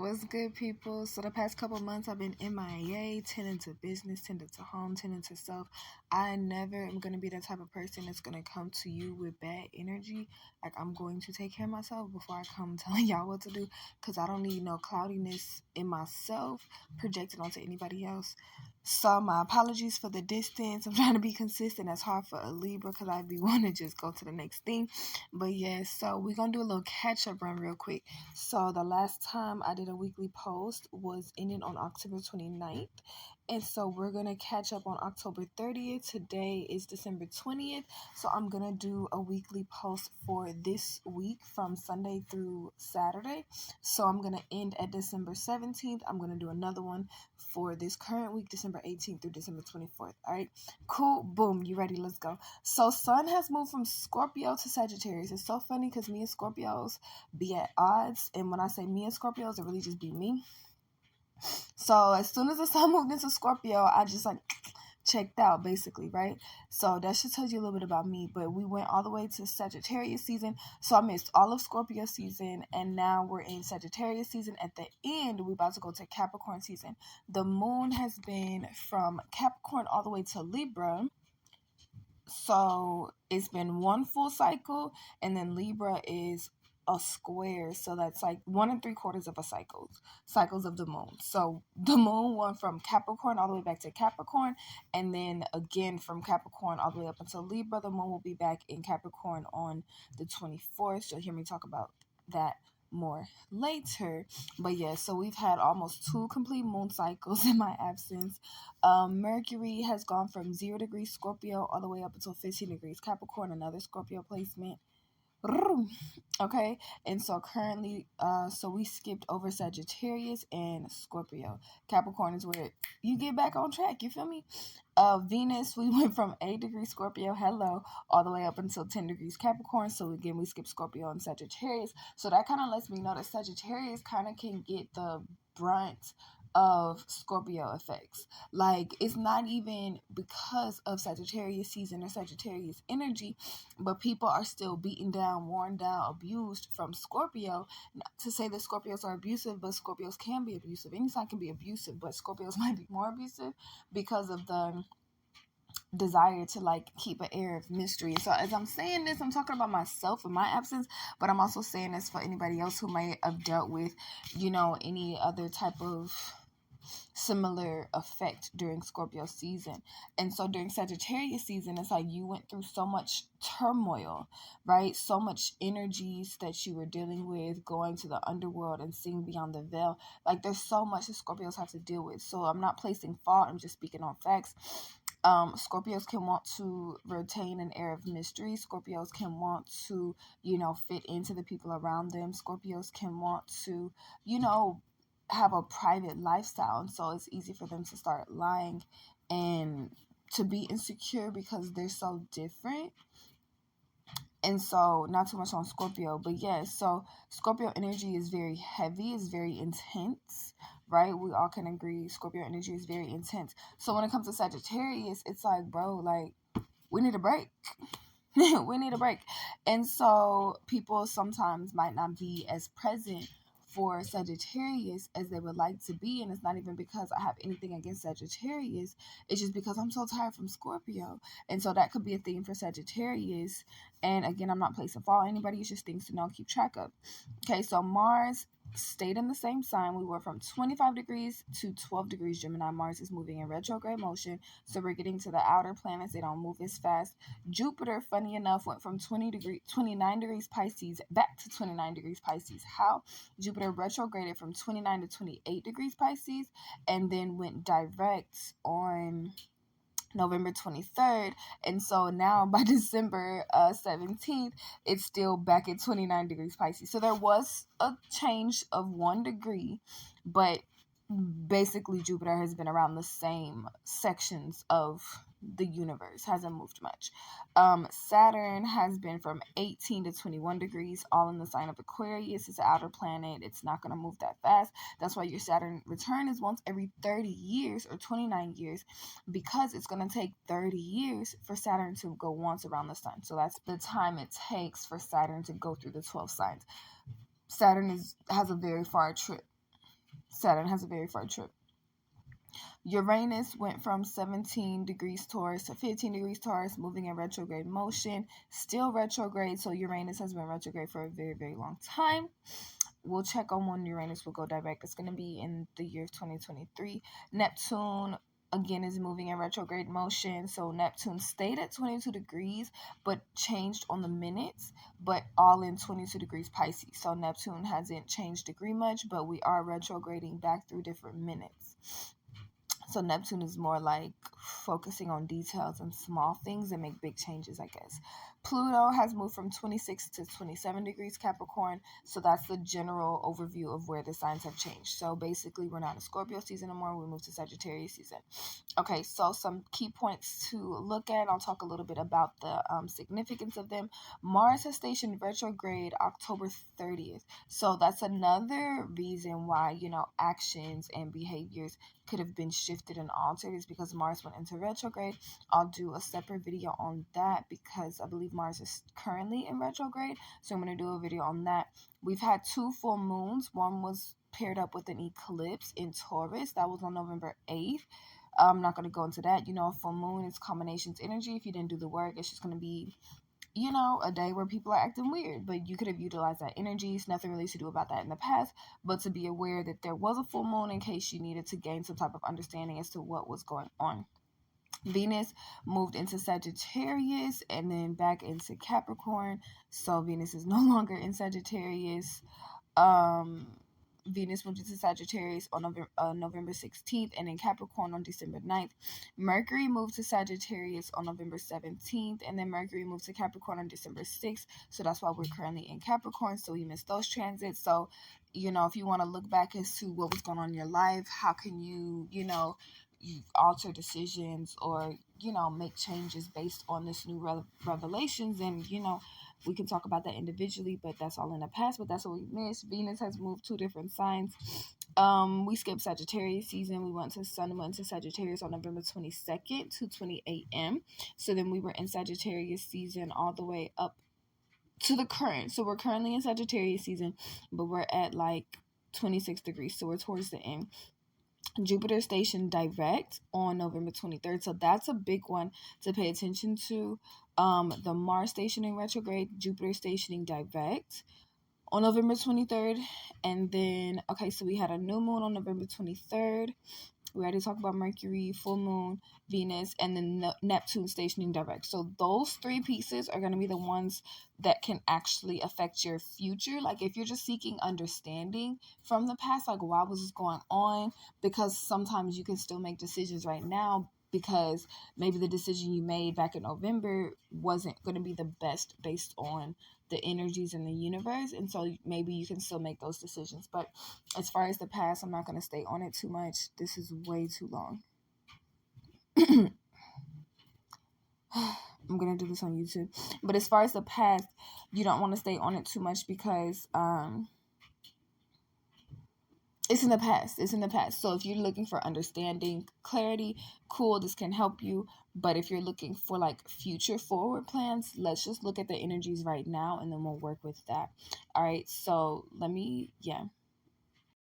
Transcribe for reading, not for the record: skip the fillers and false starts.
What's good, people? So the past couple months I've been MIA, tending to business, tending to home, tending to self. I never am going to be the type of person that's going to come to you with bad energy. Like, I'm going to take care of myself before I come telling y'all what to do, because I don't need no cloudiness in myself projected onto anybody else. So my apologies for the distance. I'm trying to be consistent. That's hard for a Libra because I'd be wanting to just go to the next thing. But yeah, so we're going to do a little catch-up run real quick. So the last time I did a weekly post was ending on October 29th. And so we're going to catch up on October 30th. Today is December 20th. So I'm going to do a weekly post for this week from Sunday through Saturday. So I'm going to end at December 17th. I'm going to do another one for this current week, December 18th through December 24th. All right, cool. Boom. You ready? Let's go. So Sun has moved from Scorpio to Sagittarius. It's so funny because me and Scorpios be at odds. And when I say me and Scorpios, it really just be me. So as soon as the sun moved into Scorpio, I just checked out basically, right? So that should tell you a little bit about me. But we went all the way to Sagittarius season. So I missed all of Scorpio season, and now we're in Sagittarius season. At the end, we're about to go to Capricorn season. The moon has been from Capricorn all the way to Libra. So it's been one full cycle, and then Libra is a square, so that's like 1 3/4 of a cycles of the moon. So the moon went from Capricorn all the way back to Capricorn, and then again from Capricorn all the way up until Libra. The moon will be back in Capricorn on the 24th. You'll hear me talk about that more later. But yeah, so we've had almost 2 complete moon cycles in my absence. Mercury has gone from 0 degrees Scorpio all the way up until 15 degrees Capricorn, another Scorpio placement. Okay, and so currently, so we skipped over Sagittarius and Scorpio. Capricorn is where you get back on track, you feel me? Venus, we went from 8 degrees Scorpio, hello, all the way up until 10 degrees Capricorn. So again, we skipped Scorpio and Sagittarius. So that kind of lets me know that Sagittarius kind of can get the brunt of Scorpio effects. Like, it's not even because of Sagittarius season or Sagittarius energy, but people are still beaten down, worn down, abused from Scorpio. Not to say that Scorpios are abusive, but Scorpios can be abusive. Any sign can be abusive, but Scorpios might be more abusive because of the desire to keep an air of mystery. So as I'm saying this, I'm talking about myself in my absence, but I'm also saying this for anybody else who might have dealt with, any other type of similar effect during Scorpio season. And so during Sagittarius season, it's like you went through so much turmoil, right? So much energies that you were dealing with, going to the underworld and seeing beyond the veil. Like, there's so much that Scorpios have to deal with. So I'm not placing fault, I'm just speaking on facts. Scorpios can want to retain an air of mystery. Scorpios can want to, fit into the people around them. Scorpios can want to, have a private lifestyle, and so it's easy for them to start lying and to be insecure because they're so different. And so, not too much on Scorpio, but yeah, so Scorpio energy is very heavy, is very intense, right? We all can agree Scorpio energy is very intense. So when it comes to Sagittarius, it's like, bro, like, we need a break. We need a break. And so people sometimes might not be as present for Sagittarius as they would like to be. And it's not even because I have anything against Sagittarius. It's just because I'm so tired from Scorpio. And so that could be a theme for Sagittarius. And again, I'm not placing fault on anybody. It's just things to know and keep track of. Okay, so Mars stayed in the same sign. We were from 25 degrees to 12 degrees Gemini. Mars is moving in retrograde motion. So we're getting to the outer planets. They don't move as fast. Jupiter, funny enough, went from 29 degrees Pisces back to 29 degrees Pisces. How? Jupiter retrograded from 29 to 28 degrees Pisces and then went direct on November 23rd. And so now by December 17th, it's still back at 29 degrees Pisces. So there was a change of 1 degree, but basically Jupiter has been around the same sections of the universe, hasn't moved much. Saturn has been from 18 to 21 degrees, all in the sign of Aquarius. It's an outer planet. It's not going to move that fast. That's why your Saturn return is once every 30 years or 29 years, because it's going to take 30 years for Saturn to go once around the sun. So that's the time it takes for Saturn to go through the 12 signs. Saturn has a very far trip. Saturn has a very far trip. Uranus went from 17 degrees Taurus to 15 degrees Taurus, moving in retrograde motion. Still retrograde, so Uranus has been retrograde for a very, very long time. We'll check on when Uranus will go direct. It's going to be in the year of 2023. Neptune, again, is moving in retrograde motion. So Neptune stayed at 22 degrees, but changed on the minutes, but all in 22 degrees Pisces. So Neptune hasn't changed degree much, but we are retrograding back through different minutes. So Neptune is more like focusing on details and small things and make big changes, I guess. Pluto has moved from 26 to 27 degrees Capricorn. So that's the general overview of where the signs have changed. So basically, we're not in Scorpio season anymore. We moved to Sagittarius season. Okay, so some key points to look at. I'll talk a little bit about the significance of them. Mars has stationed retrograde October 30th. So that's another reason why, actions and behaviors could have been shifted and altered, is because Mars went into retrograde. I'll do a separate video on that because I believe Mars is currently in retrograde. So I'm going to do a video on that. We've had 2 full moons. One was paired up with an eclipse in Taurus. That was on November 8th. I'm not going to go into that. A full moon is combinations energy. If you didn't do the work, it's just going to be a day where people are acting weird, but you could have utilized that energy. It's nothing really to do about that in the past, but to be aware that there was a full moon in case you needed to gain some type of understanding as to what was going on. Venus moved into Sagittarius and then back into Capricorn. So Venus is no longer in Sagittarius. Venus moved into Sagittarius on November 16th and in Capricorn on December 9th. Mercury moved to Sagittarius on November 17th and then Mercury moved to Capricorn on December 6th. So that's why we're currently in Capricorn. So we missed those transits. So, if you want to look back as to what was going on in your life, how can you, you alter decisions or, make changes based on this new revelations. And, we can talk about that individually, but that's all in the past. But that's what we missed. Venus has moved 2 different signs. We skipped Sagittarius season. We went to Sun went to Sagittarius on November 22nd, 2:20 a.m. So then we were in Sagittarius season all the way up to the current. So we're currently in Sagittarius season, but we're at like 26 degrees. So we're towards the end. Jupiter stationed direct on November 23rd. So that's a big one to pay attention to. The Mars stationing retrograde, Jupiter stationing direct on November 23rd. And then, so we had a new moon on November 23rd. We already talked about Mercury, full moon, Venus, and then Neptune stationing direct. So those 3 pieces are going to be the ones that can actually affect your future. Like if you're just seeking understanding from the past, like why was this going on? Because sometimes you can still make decisions right now because maybe the decision you made back in November wasn't going to be the best based on the energies in the universe, and so maybe you can still make those decisions. But as far as the past, I'm not going to stay on it too much. This is way too long. I'm going to do this on YouTube. But as far as the past, you don't want to stay on it too much because it's in the past. It's in the past. So if you're looking for understanding, clarity, cool, this can help you. But if you're looking for like future forward plans, let's just look at the energies right now and then we'll work with that. All right. So